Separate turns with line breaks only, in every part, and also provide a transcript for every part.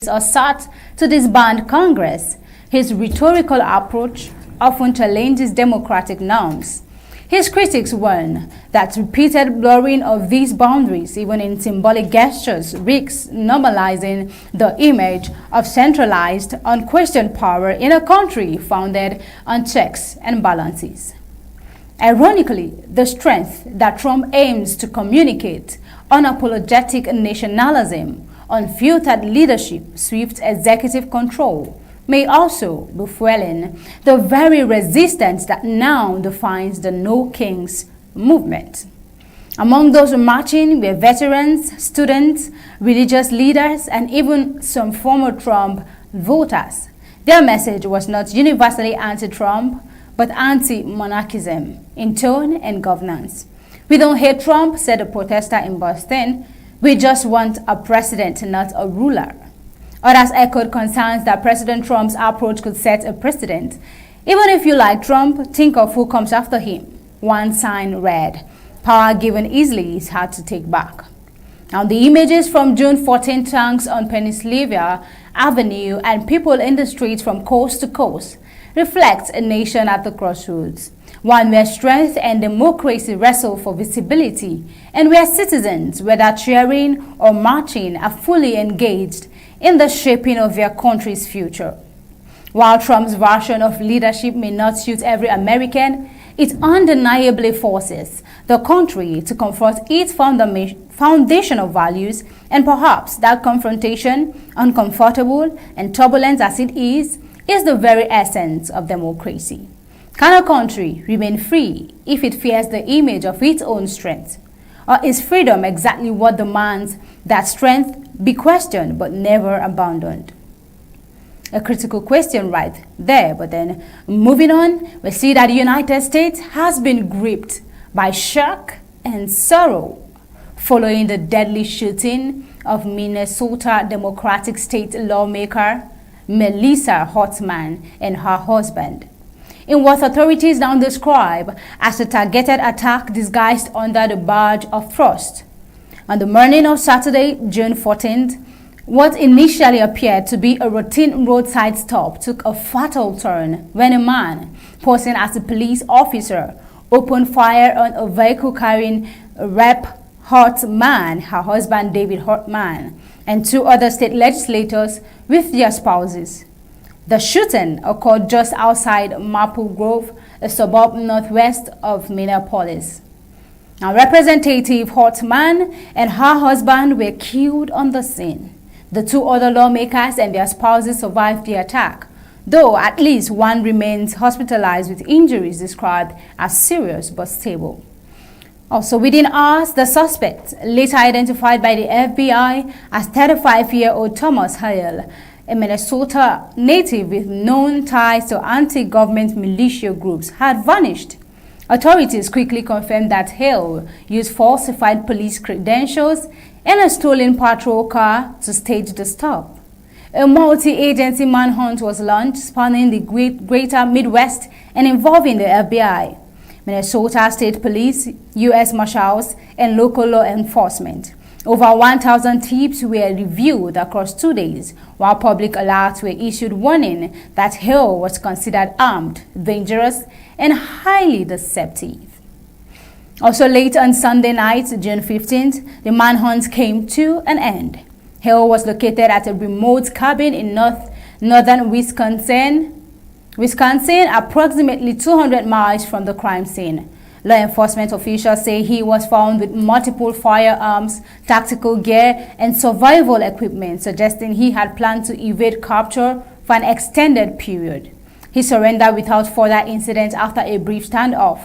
Are sought to disband Congress. His rhetorical approach often challenges democratic norms. His critics warn that repeated blurring of these boundaries, even in symbolic gestures, risks normalizing the image of centralized, unquestioned power in a country founded on checks and balances. Ironically, the strength that Trump aims to communicate, unapologetic nationalism, unfiltered leadership, swift executive control, may also be fueling the very resistance that now defines the No Kings movement. Among those marching were veterans, students, religious leaders, and even some former Trump voters. Their message was not universally anti-Trump, but anti-monarchism in tone and governance. "We don't hate Trump," said a protester in Boston. "We just want a president, not a ruler." Others echoed concerns that President Trump's approach could set a precedent. "Even if you like Trump, think of who comes after him." One sign read, "Power given easily is hard to take back." Now, the images from June 14 tanks on Pennsylvania Avenue and people in the streets from coast to coast reflect a nation at the crossroads. One where strength and democracy wrestle for visibility, and where citizens, whether cheering or marching, are fully engaged in the shaping of their country's future. While Trump's version of leadership may not suit every American, it undeniably forces the country to confront its foundational values, and perhaps that confrontation, uncomfortable and turbulent as it is the very essence of democracy. Can a country remain free if it fears the image of its own strength? Or is freedom exactly what demands that strength be questioned but never abandoned? A critical question right there, but then moving on, we see that the United States has been gripped by shock and sorrow following the deadly shooting of Minnesota Democratic State lawmaker Melissa Hortman and her husband, in what authorities now describe as a targeted attack disguised under the badge of trust. On the morning of Saturday, June 14th, what initially appeared to be a routine roadside stop took a fatal turn when a man posing as a police officer opened fire on a vehicle carrying Rep. Hortman, her husband David Hortman, and two other state legislators with their spouses. The shooting occurred just outside Maple Grove, a suburb northwest of Minneapolis. Now, Representative Hortman and her husband were killed on the scene. The two other lawmakers and their spouses survived the attack, though at least one remains hospitalized with injuries described as serious but stable. Also within hours, the suspect, later identified by the FBI as 35-year-old Thomas Hale, a Minnesota native with known ties to anti-government militia groups, had vanished. Authorities quickly confirmed that Hale used falsified police credentials and a stolen patrol car to stage the stop. A multi-agency manhunt was launched, spanning the greater Midwest and involving the FBI, Minnesota State Police, U.S. Marshals, and local law enforcement. Over 1,000 tips were reviewed across 2 days, while public alerts were issued warning that Hale was considered armed, dangerous, and highly deceptive. Also late on Sunday night, June 15th, the manhunt came to an end. Hale was located at a remote cabin in northern Wisconsin, approximately 200 miles from the crime scene. Law enforcement officials say he was found with multiple firearms, tactical gear, and survival equipment, suggesting he had planned to evade capture for an extended period. He surrendered without further incident after a brief standoff.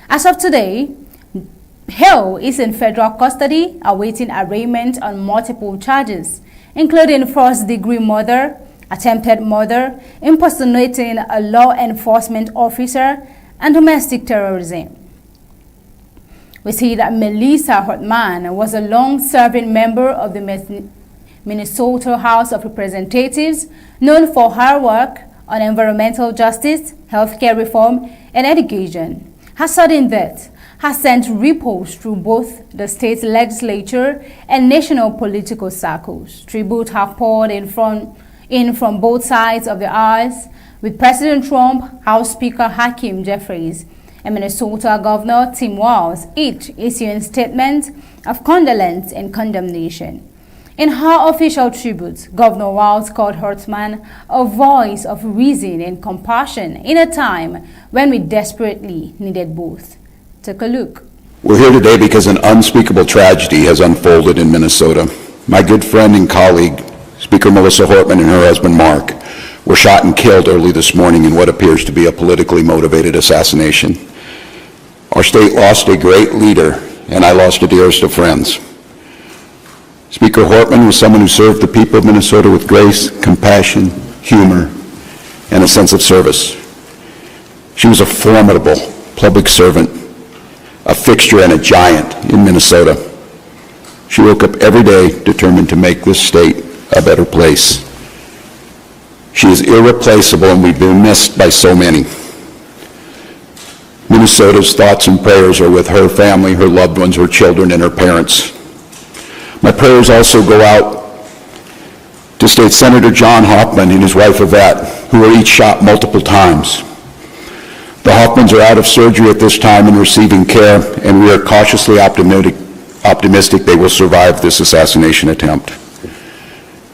As of today, Hale is in federal custody, awaiting arraignment on multiple charges, including first-degree murder, attempted murder, impersonating a law enforcement officer, and domestic terrorism. We see that Melissa Hortman was a long-serving member of the Minnesota House of Representatives, known for her work on environmental justice, healthcare reform, and education. Her sudden death has sent ripples through both the state legislature and national political circles. Tribute have poured in from both sides of the aisle, with President Trump, House Speaker Hakeem Jeffries, and Minnesota Governor Tim Walz each issuing statements of condolence and condemnation. In her official tribute, Governor Walz called Hartman a voice of reason and compassion in a time when we desperately needed both. Take a look.
We're here today because an unspeakable tragedy has unfolded in Minnesota. My good friend and colleague, Speaker Melissa Hartman, and her husband Mark were shot and killed early this morning in what appears to be a politically motivated assassination. Our state lost a great leader, and I lost the dearest of friends. Speaker Hartman was someone who served the people of Minnesota with grace, compassion, humor, and a sense of service. She was a formidable public servant, a fixture and a giant in Minnesota. She woke up every day determined to make this state a better place. She is irreplaceable, and we've been missed by so many. Minnesota's thoughts and prayers are with her family, her loved ones, her children, and her parents. My prayers also go out to State Senator John Hoffman and his wife Yvette, who were each shot multiple times. The Hoffmans are out of surgery at this time and receiving care, and we are cautiously optimistic they will survive this assassination attempt.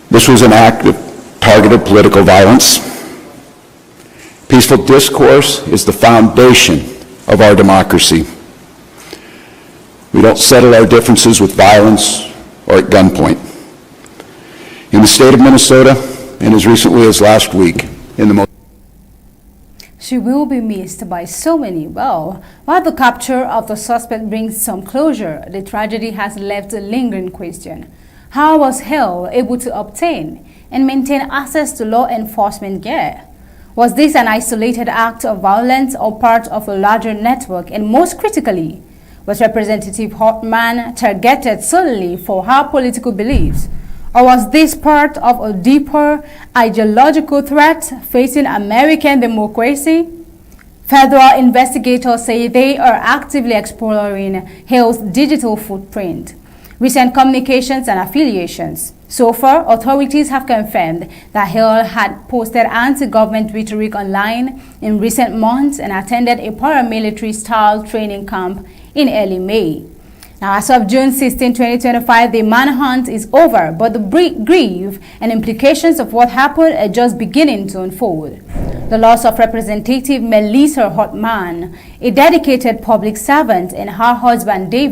This was an act of targeted political violence. Peaceful discourse is the foundation of our democracy. We don't settle our differences with violence or at gunpoint. In the state of Minnesota, and as recently as last week, in the most
She will be missed by so many. Well, while the capture of the suspect brings some closure, the tragedy has left a lingering question. How was Hill able to obtain and maintain access to law enforcement gear? Was this an isolated act of violence or part of a larger network? And most critically, was Representative Hartman targeted solely for her political beliefs? Or was this part of a deeper ideological threat facing American democracy? Federal investigators say they are actively exploring Hill's digital footprint, recent communications and affiliations. So far, authorities have confirmed that Hill had posted anti-government rhetoric online in recent months and attended a paramilitary-style training camp in early May. Now, as of June 16, 2025, the manhunt is over, but the grief and implications of what happened are just beginning to unfold. The loss of Representative Melissa Hartman, a dedicated public servant, and her husband David,